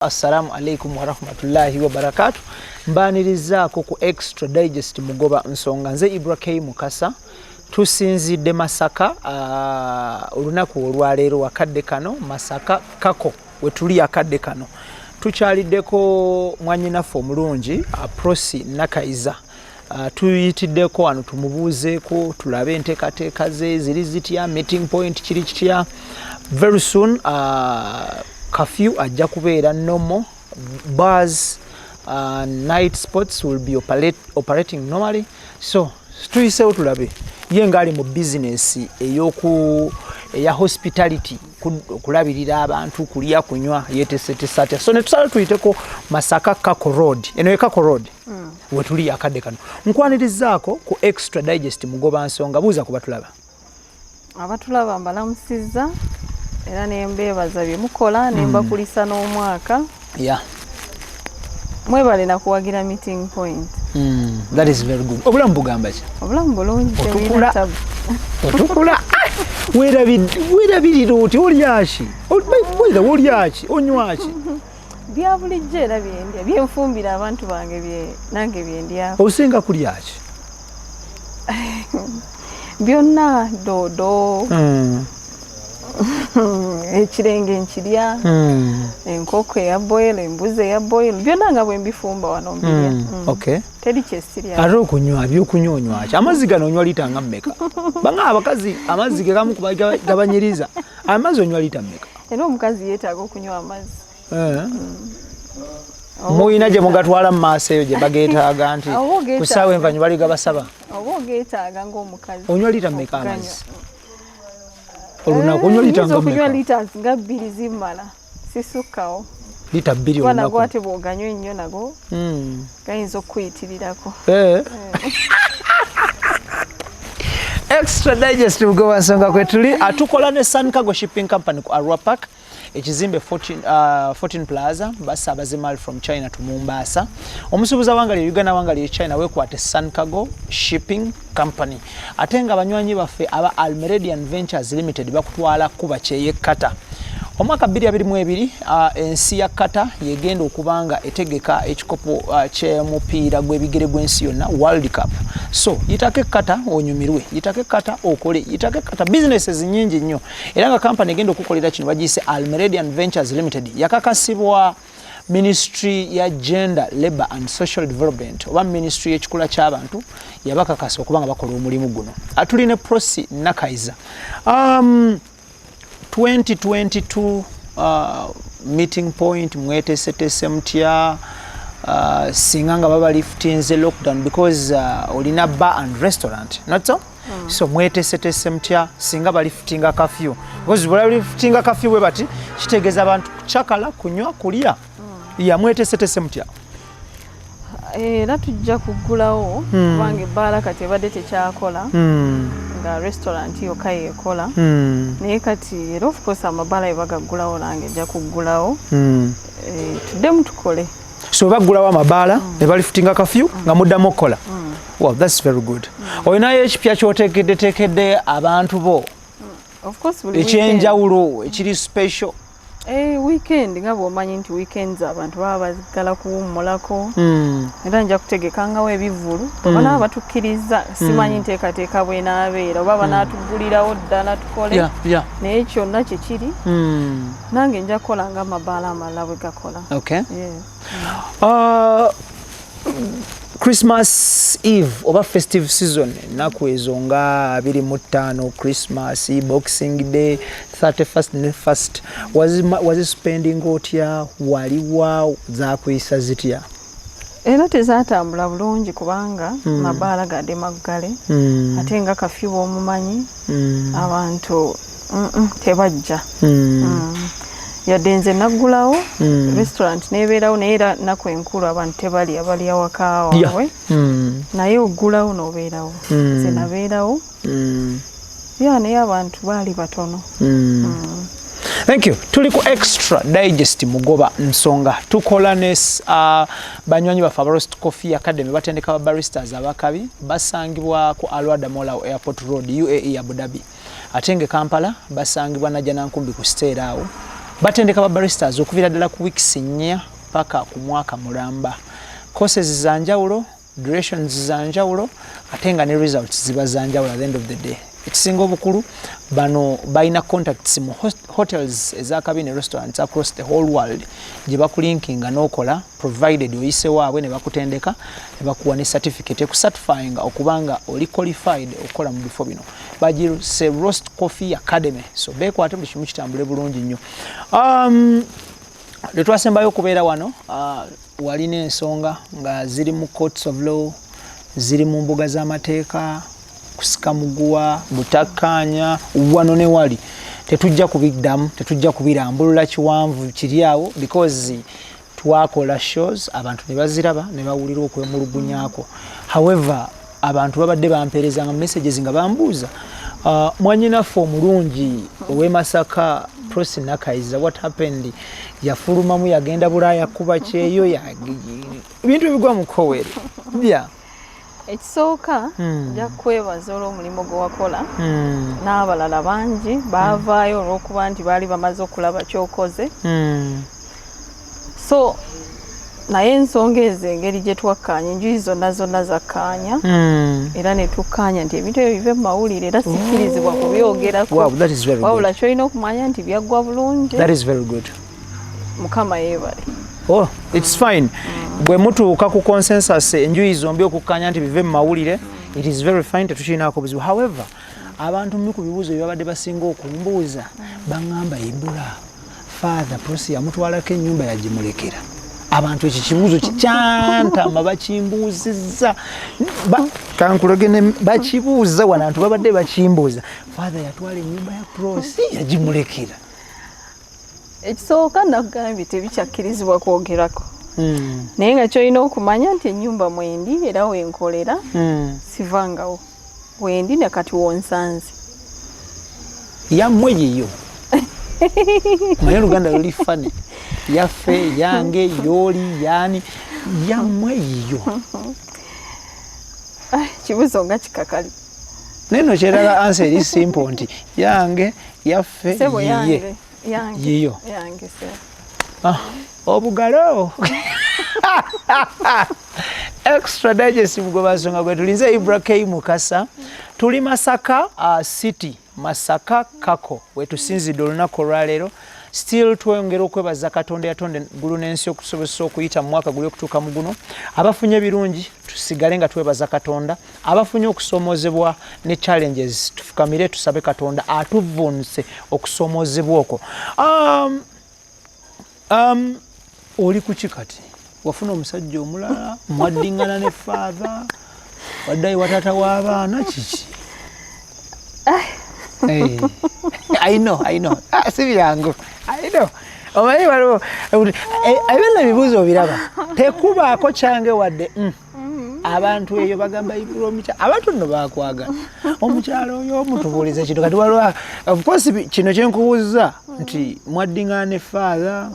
Assalamu alaikum wa rahmatullahi wa barakatuh. Mbanirizaako ku Extra Digest mugoba nsonga nze Ibrahim Mukasa tusinzidde Masaka olunaku olwaleero wakadde kano Masaka kako wetuli akadde kano tukyaliddeko mwanyinaffe omulungi Prossy NAKAYIZZA tuyitiddeko wano tumubuuzeeko tulabe enteekateeka ze ziri zitya meeting point kiri kitya very soon curfew ajja kubeera normal bars night sports will be operating normally so tuyiseewo tulabe ye ngaali mu business eya hospitality kulabirira abantu kulya kunywa yetesetesa atya so netusala tuyiteko Masaka Kako Road eno Kako Road wetuli akadde kano nkwanirizaako ku Extra Digest mugoba nsonga buuza kuba tulaba abatulaba mbalamusizza era nembeebaza bye mukola nembakulisa n'omwaka mwebale nakuwagira meeting point that is very good obulamu bugamba ki obulamu bulungi otukula weerabirira oti olyaki olyaki onywaki bya bulijjo era byendya byenfumbira abantu bange nange byendyako osinga kulyaki byonna doodo ekirenge nkirya enkoko eya boil embuzi eya boil byonna nga bwe mbifumba wano mbirya teri kyesirya ate okunywa byokunywa ki amazzi gano onywa lita nga mmeka banga abakazi amazzi ge gamu gabanyiriza amazzi onywa lita mmeka era omukazi yeetaaga okunywa amazzi muyina gye mugatwala mu maaso eyo gye bageetaaga nti ku ssaawa envanyu bali gabasaba oba ogeetaaga ng'omukazi onywa lita mmeka amazzi olunaku onywa lita nga mmeka lita nga 2 zimmala sisukkawo lita 2 olunaku nago ate bw'oganywa ennyo nago gayinza okukuyitirirako Extra Digest mugoba nsonga kwe tuli atukola ne Sun Cargo Shipping Company ku Arua Park ekizimbe 14 Plaza basa abazimali from China to Mombasa omusubuza wangali Uganda wangali China wekwate Sun Cargo Shipping Company atenga abanywanyi baffe aba Almeredian Ventures Limited bakutwala kuba kyeye kata omwaka 2022 ensi ya kata yegenda okubanga etegeka ekikopo ky'omupiira gw'ebigere gw'ensi yonna World Cup so yitake kata onyumirwe yitake kata okole yitake kata businesses nyingi nnyo era nga company egenda okukolera kino bagiyise Almeredian Ventures Limited yakakasibwa Ministry ya Gender, Labor and Social Development oba Ministry y'ekikula ky'abantu yabakakasa okubanga bakola omulimu guno atulina Prossy NAKAYIZZA 2022 meeting point mwetesetese mutya singa nga baba liftinze lockdown because olina bar and restaurant not so so mwetesetese mutya singa baliftinga curfew because baliftinga curfew we bati kitegeeza abantu kuchakala kunywa kulya ya mwetesetese mutya era tujja kuggulawo kubanga ebbaala kati ebadde tekyakola nga restaurant yokka yekola naye kati era of course amabaala ebagaggulawo nange ejja kuggulawo tuddemu tukole so baggulawo amabaala ne baliftinga curfew nga muddamu okukola wow that's very good olinayo ekipya kyotekedde abantu bo of course ekyenjawulo ekiri special weekend nga bw'omanyi nti weekends abantu baba bazigala kuwummulako era nja kutegekangawo ebivvulu banaba batukkiriza simanyi nteekateeka bwenaabeera oba banaatuggulirawo ddala tukole naye kyonna kyekiri nange nja kukola nga amabaala amalala bwe gakola Christmas Eve oba festive season naku ezo nga 25 Christmas Boxing Day 31st ne 1st was spending otya waliwa zakuyisa zitya era tezatambula bulungi kubanga mabaala gadde maggale ate nga kafiu omumanyi abantu tebajja yadde nze naggulawo restaurant nebeerawo naye era naku enkulu abantu tebali abali awaka waabwe naye oggulawo n'obeerawo nze nabeerawo naye abantu baali batono Thank you. Tuli ku Extra Digest mugoba nsonga tukola ne banywanyi bafa Roast Coffee Academy batendeka ba baristas abakabi basangibwa ku Alwada Mola Airport Road UAE Abu Dhabi atenge Kampala basangibwa na Janankumbi ku Stera awo batendeka ba baristas okuvira ddala ku weeks 4 paka ku mwaka mulamba. Courses za njawulo, durations za njawulo, ate nga ne results ziba za njawulo at the end of the day. Ekisinga obukulu bano balina contacts mu hotels ezakabine restaurants across the whole world gye bakulinkinga n'okola provided oyise waabwe ne bakutendeka ne bakuwa ne certificate ekucertifying okubanga oli qualified okukola mu bifo bino. Bagiyise Roast Coffee Academy. So beekwate buli kimu kitambule bulungi nnyo. Letwasembayo okubeera wano walina ensonga nga ziri mu courts of law, ziri mu mbuga z'amateeka, kusika muguwa, butakkaanya, wano ne wali. Tetujja kubiddamu, tetujja kubirambulula kiwanvu kiri awo because twakola shows abantu ne baziraba ne bawulira okwemulugunyaako. However, abantu babadde bampeereza nga messages nga bambuuza mwanyinaffe omulungi ow'e Masaka Prossy Nakayizza, what happened? Yafulumamu yagenda Bulaaya kuba kyeyo ebintu ebigwa mu kowere. Ekisooka nja kwebaza olw'omulimu gwe wakola n'abalala bangi baavaayo olw'okuba nti baali bamaze okulaba ky'okoze. So naye ensonga ezo engeri gye twakkaanya enjuyi zonna zakkaanya era ne tukkaanya nti ebintu ebyo bive mu mawulire era sikkirizibwa kubyogerako. Wabula kyolina okumanya nti byaggwa bulungi. Mukama yeebale. Oh, it's fine. Bwe mutuuka ku consensus enjuyi zombi okukkaanya nti bive mu mawulire, it is very fine, tetukiinaako buzibu. However, abantu mu ku bibuuzo bye babadde basinga okumbuuza baŋŋamba Ibula Father Prossy yamutwalako ennyumba yagimulekera. Abantu ekyo kibuuzo kikyantama bakimbuuzizza. Kankulogene bakibuuza wano abantu babadde bakimbuuza. Father yatwala ennyumba ya Prossy yagimulekera. Ekisooka nakugambye tebikyakkirizibwa kwogerako. Naye nga kyolina okumanya nti ennyumba mwendi era wenkolera sivangawo. Wendi ne kati wonsanze. Yammwe yiyo. Naye Luganda luli fane. Yaffe, yange, yoli, yani, yammwe yiyo. Kibuzo nga kikakali. Neno kyeraga answer eri simple nti yange, yaffe, yiye. Yiyo. Yange se. Obugalo. Extra digest mugobasonga gwe tulinze Ibrahim Mukasa. Tuli Masaka city, Masaka kako wetusinzidde olunaku olwaleero. Still twongera okwebaza Katonda yatonde gulu n'ensi okusobozesa okuyita mu mwaka guli okutuuka mu guno. Abafunye birungi tusigale nga twebaza Katonda. Abafunye okusoomozebwa ne challenges tufukamire tusabe Katonda atuvunse okusoomozebwa okwo. Oli ku kikati wafuna omusajja omulala mwaddingana ne father waddayi watata w'abaana kiki? Hey. I know. Sibirango. I know. Omanyi waliwo ebyo ebibuuzo biraba tekubaako kyange wadde abantu eyo bagamba ibulomita abantu nno bakwagala omukyalo oyo omutubuuliza kino kati waliwo of course kino kyenkubuuza nti mwaddingana ne father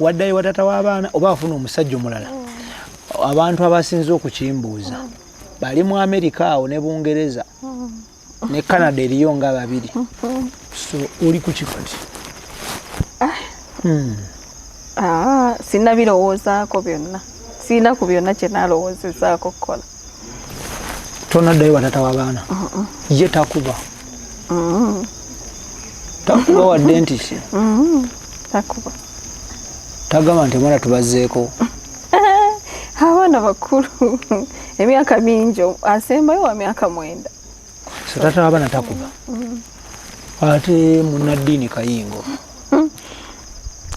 waddayi watata w'abaana oba afuna omusajja omulala. Abantu abasinze okukimbuuza bali mu Amerika awo ne Bungereza ne Canada eriyo nga babiri. So oli ku kikati? Sina birowoozaako byonna. Sina ku byonna kye naalowoozezaako kukola. Tonaddayo watata w'abaana? Ye takuba? Takuba wadde nti ki? Takuba. Tagamba nti mwana tubazzeeko? Abaana bakulu emyaka mingi asembayo wa myaka 9. So tata w'abaana takuba? Ate munnaddiini kayingo?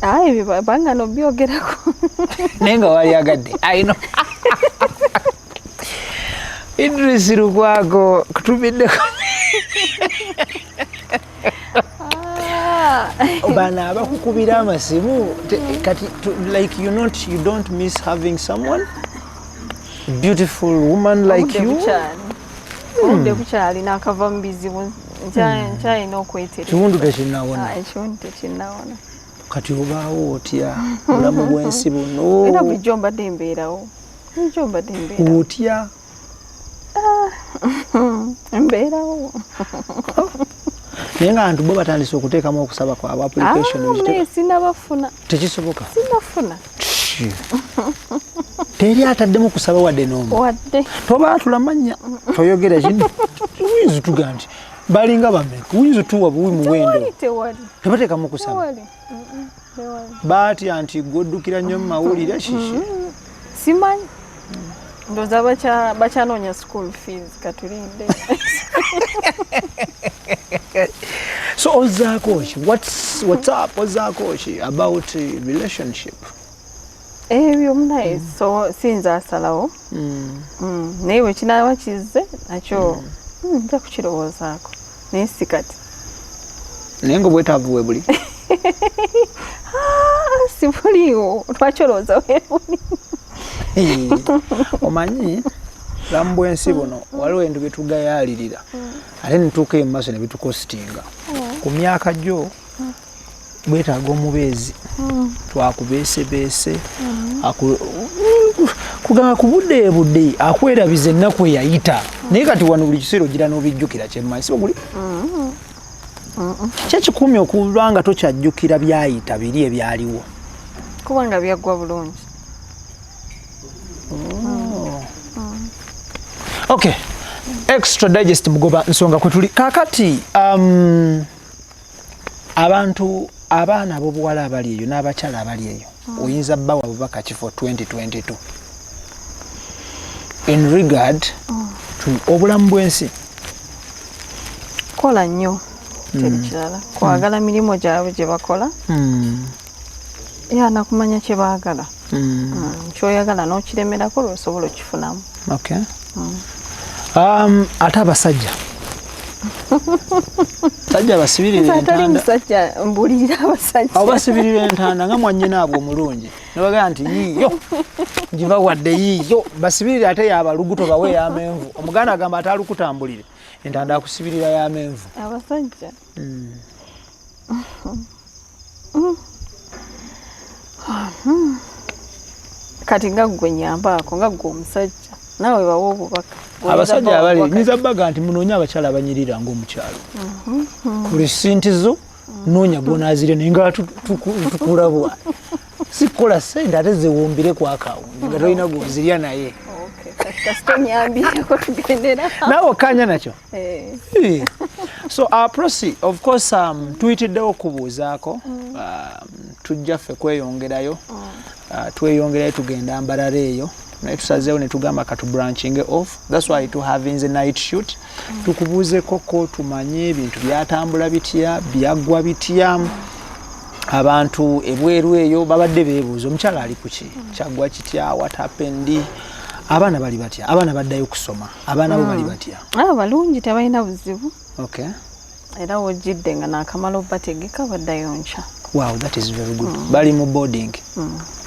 Ayi banga nobyogerako. Naye nga wali agadde. I know. Idris Lukwago kutubiddeko. Bana abakukubira amasimu kati like you don't miss having someone beautiful woman like you. Onde kuchali nakava mbizibu nkyalina okwetereza. Kiwundu tekinnawona. Ekiwundu tekinnawona. Kati obaawo otya obulamu bw'ensi buno? Era bulijjo mbadde mbeerawo. Otya? Mbeerawo. naye nga abantu bo batandise okuteekamu okusaba kwabwe application sinabafuna tekisoboka sinafuna teri ataddemu kusaba wadde n'omu wadde tobaatula mannya toyogera kino uyinza tuga nti balinga bameka uyinza tuwa buwi muwendo tebateekamu kusaba baatya nti gwoddukira nnyo mu mawulire shishi simanyi ndoza bachanoonya school fees katulinde. So ozakoshi, what's up ozakoshi about relationship? Ebyo munaye so sinza asalawo naye bwe kinaba kizze nakyo nja kukirowozaako naye si kati naye nga bwetaavu weebuli sibuliwo lwaki olowooza weebuli omanyi bulamu bw'ensi buno waliwo endu betugayaalirira ate nituuka mu maaso ne bitukositinga ku myaka gyo bwetaaga omubeezi twakubeesebeese kugamba ku budde budde akwerabiza ennaku eyayita naye kati wano buli kiseera ogira n'obijjukira kyemmanyi siba guli kyekikuumya okuba nga tokyajjukira byayita biri ebyaliwo kubanga byaggwa bulungi. Okay, extra digest mugoba nsonga kwe tuli kakati abantu abaana abobuwala abali eyo n'abakyala abali eyo oyinza bbawa bubaka ki for 2022 in regard to obulamu bw'ensi? Kola nnyo teri kirala kwagala mirimu gyabwe gye bakola yana kumanya kye baagala kyoyagala n'okiremerako lw'osobola okifunamu. Okay. Ate abasajja sajja basibirira entanda musajja mbulirira abasajja basibirira entanda nga mwannyina abwo omulungi nebagaa nti yiyo njiva wadde yiyo basibirira ate yabaluguto bawe yamenvu omuganda agamba ate alukutambulire entanda akusibirira yamenvu abasajja kati nga ggwe nyambaako nga ggwe omusajja nawe bawo obubaka abasajja abali niza baga nti munoonya abakyala abanyirira ng'omukyalo kuli sintizo noonya gwonaazire naye nga tukulabwa sikola sente ate ziwumbire ku akawunti nga tolina gwozirya naye naawe okkanya nakyo. So Prossy, of course tuyitiddewo okubuuzaako tujja ffe kweyongerayo tweyongerayo tugenda mbalala eyo naye tusazeewo ne tugamba katu branching off. That's why to having the night shoot tukubuuzeko ko tumanye ebintu byatambula bitya byaggwa bitya abantu ebweru eyo babadde beebuuza omukyala ali kuki kyaggwa kitya what happened abaana bali batya abaana baddayo kusoma abaana bo bali batya balungi tebalina buzibu. Okay. Era wojjidde nga naakamala obbategeka baddayo nkya. Wow, that is very good. Bali mu boarding.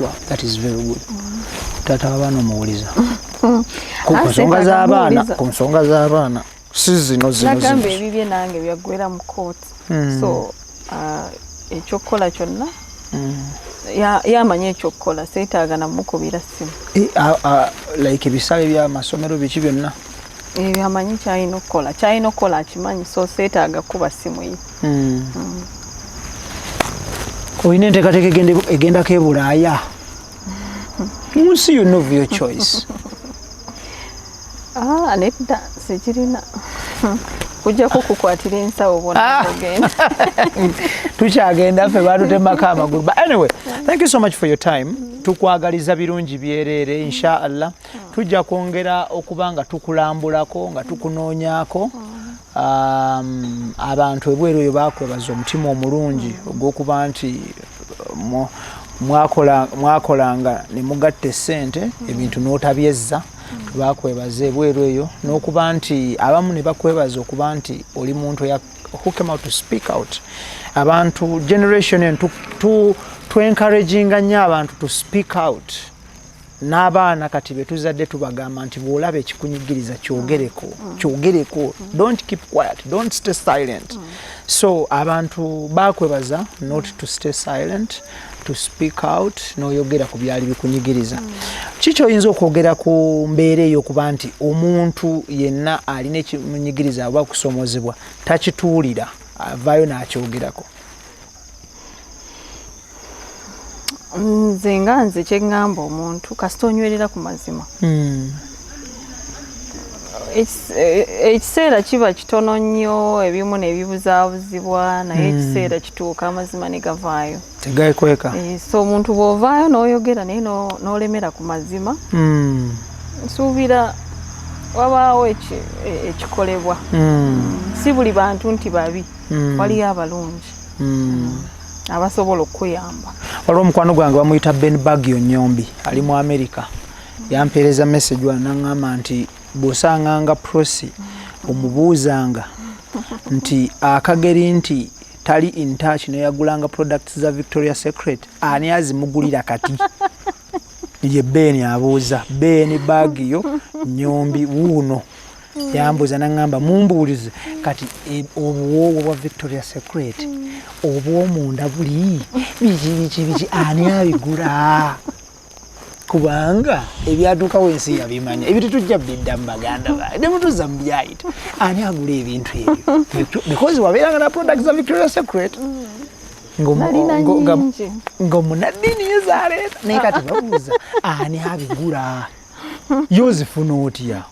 Wow, that is very good. Tata abaana omuwuliza ku nsonga z'abaana si zino nagamba ebibye nange byaggwera mu kooti so ekyokukola kyonna yamanye ekyokukola seetaaga namukubira ssimu like ebisale by'amasomero biki byonna amanyi kyalina okukola akimanyi so seetaaga kuba ssimu ye. Olina enteekateeka egendako e Bulaaya mu nsi yonna of your choice. Nedda sekirina kujjako kukwatira ensawo bona ogenda tukyagenda ffe batutemako amagulu. But anyway, thank you so much for your time. Tukwagaliza birungi byereere inshallah tujja kwongera okuba nga tukulambulako nga tukunoonyaako abantu ebweru eyo bakwebaza omutima omulungi ogw'okuba nti mwakolanga ne mugatta essente ebintu n'otabyezza tubakwebaza ebweru eyo n'okuba nti abamu ne bakwebaza okuba nti oli muntu who came out to speak out. Abantu generation en tu encouraginga nnyo abantu to speak out n'abaana kati betuzadde tubagamba nti bw'olaba ekikunyigiriza kyogereko don't keep quiet, don't stay silent. So abantu bakwebaza not to stay silent, to speak out n'oyogera ku byali bikunyigiriza. Kiki oyinza okwogera ku mbeera eyo okuba nti omuntu yenna alina ekimunyigiriza aba kusomozebwa takituulira avaayo n'akyogerako. Nze nga nze kye ŋŋamba omuntu kasita onywerera ku mazima. Ekiseera kiba kitono nnyo, ebimu ne bibuzaabuzibwa, naye ekiseera kituuka amazima ne gavaayo. Tegakweka. So omuntu bw'ovaayo n'oyogera naye n'olemera ku mazima, nsuubira wabaawo ekikolebwa. Si buli bantu nti babi, waliyo abalungi abasobola okuyamba. Waliwo omukwano gwange bamuyita Ben Bagio Nyombi, ali mu America. Yampeereza message wana n'aŋŋamba nti bw'osanganga Prossy omubuuzanga nti akageri nti tali in touch n'eyagulanga products za Victoria's Secret, ani azimugulira kati? Ye Ben abuuza. Ben Bagio Nyombi wuuno yambuuza n'aŋŋamba mumbuulize kati obuwoowo bwa Victoria's Secret obw'omunda buli biki ani abigula? Kubanga ebyatuukawo ensi yabimanya, ebyo tetujja bidda mu baganda bae ne mutuza mu byayita, ani agula ebintu ebyo? Because wabeeranga na products za Victoria's Secret ng'omunaddiini yezaaleeta naye kati babuuza ani abigula? Yozifuna otya?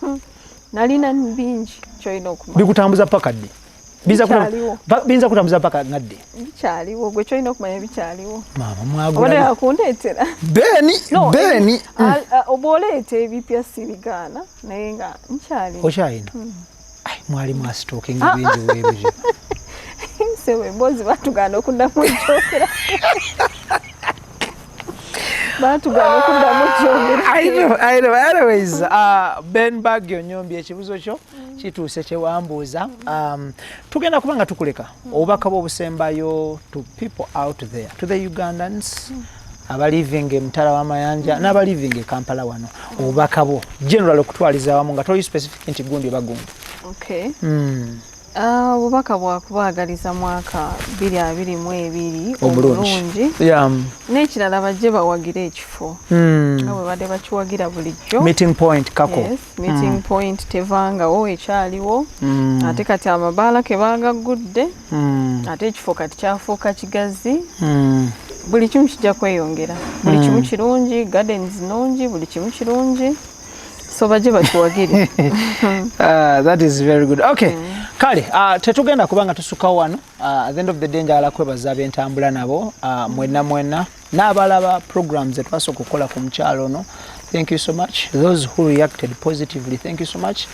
Nalina bingi kyolina okumanya. Bikutambuza paka ddi? Binza kutambuza paka ngadde? Bikyaliwo, gwe kyolina okumanya bikyaliwo. Maama mwagula. Obadde akundeetera. Beni. Oba oleeta ebipya si bigaana naye nga nkyalina. Okyalina? Mwali mwasitookinga bingi weebiri. Sewe emboozi baatugaana okuddamu okyogera. I know. Anyways, Ben Bagio Nyombi, ekibuzo kyo kituuse kyewambuuza. Tugenda kubanga tukuleka obubaka bw'obusembayo to people out there, to the Ugandans abaliving Mtara w'Amayanja n'abaliving e Kampala wano, obubaka bwo general okutwaliza wamu nga toli specific nti gundi bagundi. Okay. Obubaka bwakubaagaliza mwaka 2022 obulungi. N'ekirala bajje bawagire ekifo nga bwe badde bakiwagira bulijjo. Meeting point kako. Yes, meeting point tevangawo ekyaliwo. Ate kati amabaala ke baagaggudde, ate ekifo kati kyafuuka kigazi. Buli kimu kijja kweyongera. Buli kimu kirungi, gardens nnungi, buli kimu kirungi. So bajje bakiwagire. That is very good. Okay. Kale, tetugenda kubanga tusukawo wano. At the end of the day njagala kwebaza ab'entambula nabo mwenna n'abalaba programs etwasooka okukola ku mukyalo ono. Thank you so much. Those who reacted positively, thank you so much.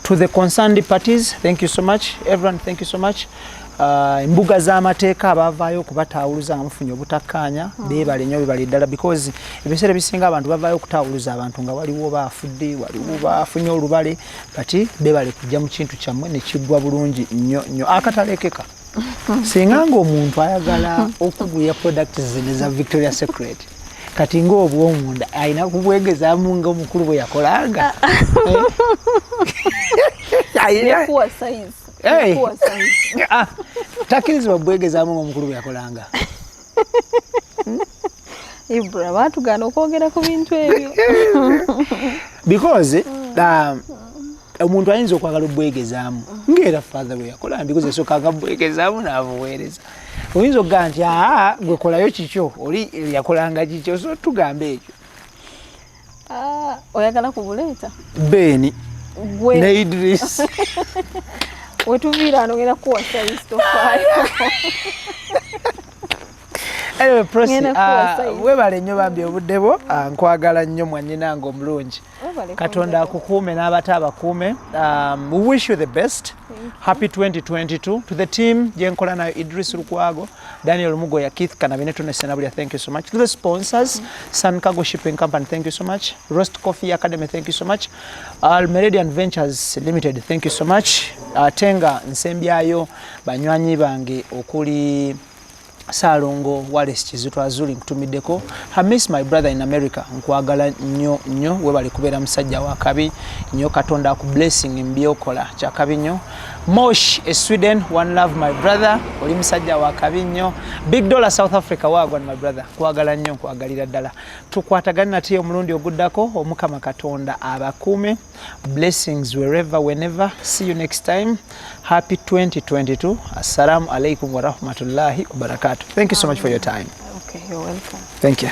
To the concerned parties, thank you so much. Everyone, thank you so much. Embuga z'amateeka abavaayo okubataawuluza nga mufunye obutakkaanya beebale nnyo bebali ddala, because ebiseera ebisinga abantu bavaayo okutaawuluza abantu nga waliwo baafudde, waliwo baafunye olubale, kati beebale kujja mu kintu kyammwe ne kiggwa bulungi nnyo. Akatalekeka singa ng'omuntu ayagala okugulira products zino eza Victoria's Secret, kati ng'obw'omunda alina kubwegezaamu ng'omukulu bwe yakolanga. Takirizibwa bwegezaamu ng'omukulu bwe yakolanga. Ibra baatugaana okwogera ku bintu ebyo. Because omuntu ayinza okwagala obwegezaamu ng'era father bwe yakola, because esooka bwegezaamu n'abuweereza. Oyinza okugamba nti gwe kolayo kikyo, oli yakolanga kikyo, so tugambe ekyo. Oyagala kubuleeta? Beni ne Idris. Wetuviira anogera kuwa size tofaayo. Anyway, Prossy, webale nnyo bambi obudde bwo, nkwagala nnyo mwannyina ng'omulungi. Katonda akukuume n'abata abakuume. We wish you the best. Happy 2022. To the team, gyenkola nayo Idris Lukwago, Daniel Mugoya, Keith Kanabineto ne Senabulia, thank you so much. To the sponsors, Sun Cargo Shipping Company, thank you so much. Roast Coffee Academy, thank you so much. Meridian Ventures Limited, thank you so much. Tenga Nsembyayo, banywanyi bange okuli Salongo Wallace Kizito Azuli nkutumiddeko. I miss my brother in America. Nkwagala nnyo webali kubeera musajja wa kabi nnyo Katonda ku blessing mbyokola kya kabi nnyo. Mosh Sweden, one love my brother, oli musajja wa kabi nnyo. Big Dollar South Africa wagwan my brother. Kwagala nnyo nkwagalira ddala. Tukwatagana nate omulundi oguddako omukama Katonda abakuume. Blessings wherever whenever. See you next time. Happy 2022. Assalamu alaikum wa rahmatullahi wa barakatuh. Thank you so much for your time. Okay, you're welcome. Thank you.